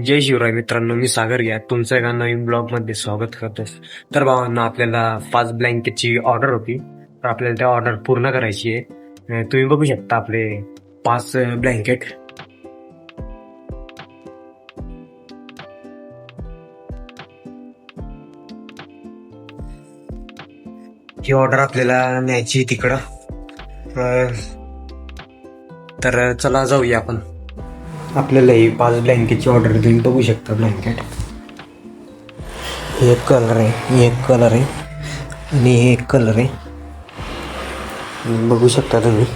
जय शिवराय मित्रांनो, मी सागर घ्या तुमचं एका नवीन ब्लॉगमध्ये स्वागत करतो. तर भावांना आपल्याला 5 ब्लँकेटची ऑर्डर होती, तर आपल्याला त्या ऑर्डर पूर्ण करायची आहे. तुम्ही बघू शकता आपले 5 ब्लँकेट. ही ऑर्डर आपल्याला न्यायची तिकडं. तर चला जाऊया आपण. आपल्याला ही 5 ब्लँकेटची ऑर्डर तुम्ही बघू शकता. ब्लँकेट एक कलर आहे, एक कलर आहे आणि एक कलर आहे. बघू शकता तुम्ही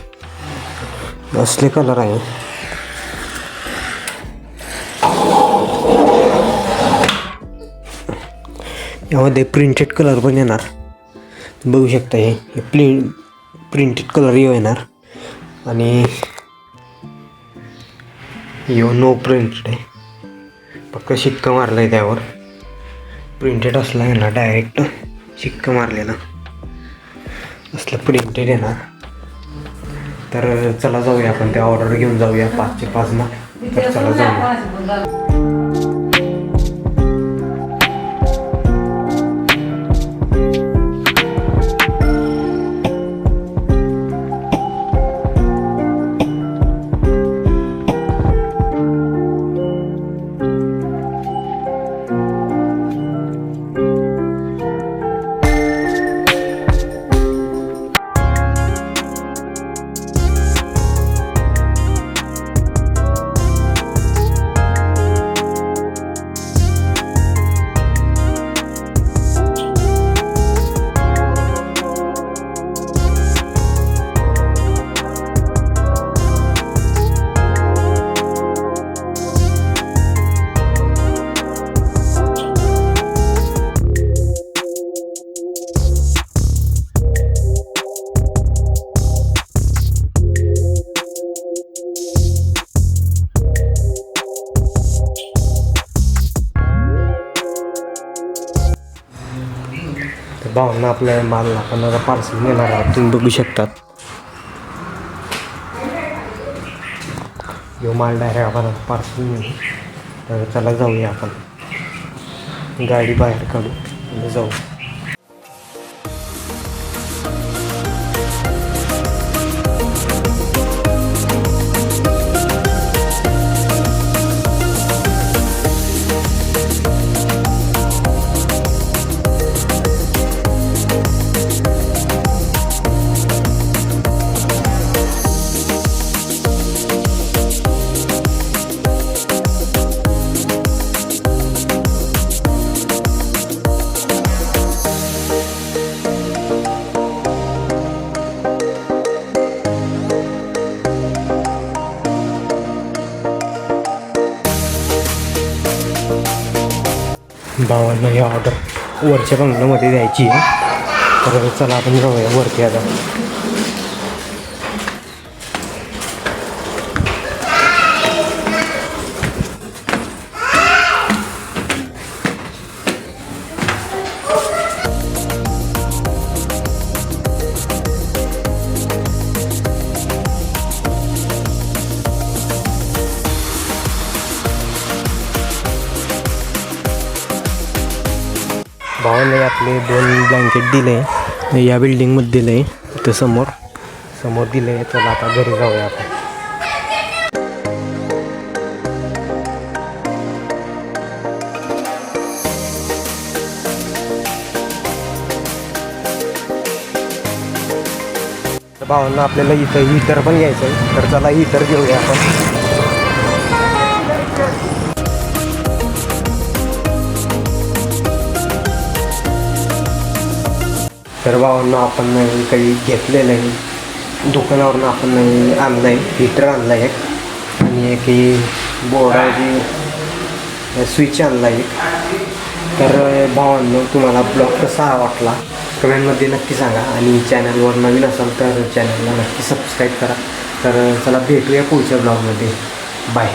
असले कलर आहे. यामध्ये प्रिंटेड कलर पण येणार. बघू शकता हे प्रिंटेड कलर येणार आणि यो नो प्रिंटेड आहे, फक्त शिक्का मारला आहे त्यावर. प्रिंटेड असला आहे ना, डायरेक्ट शिक्का मारलेला असलं प्रिंटेड येणार. तर चला जाऊया आपण त्या ऑर्डर घेऊन जाऊया 5चे 5 ना. तर चला जाऊया. भावना आपल्या माल आपण आता पार्सल नेणार आहोत. तुम्ही बघू शकतात जो माल डायरेक्ट आपण पार्सल नेऊ. तर चला जाऊया आपण. गाडी बाहेर काढू आणि जाऊ. भावांना ही ऑर्डर वरच्या बंगल्यामध्ये द्यायची आहे. तर चला आपण जाऊया वरती आता. भावाने आपले 2 ब्लँकेट दिले या बिल्डिंगमध्ये दिले. इथं समोर दिले. चला आता घरी जाऊया आपण. भावांना आपल्याला इथं हीटर पण घ्यायचं आहे. तर चला हीटर घेऊया आपण. तर भावांना आपण काही घेतलेलं आहे दुकानावरून. आपण आणलं आहे हीटर आणलं आहे एक, आणि एक ही बोर्डाची स्विच आणला आहे. तर भावांनो, तुम्हाला ब्लॉग कसा वाटला कमेंटमध्ये नक्की सांगा. आणि चॅनलवर नवीन असाल तर चॅनलला नक्की सबस्क्राईब करा. तर चला भेटूया पुढच्या ब्लॉगमध्ये. बाय.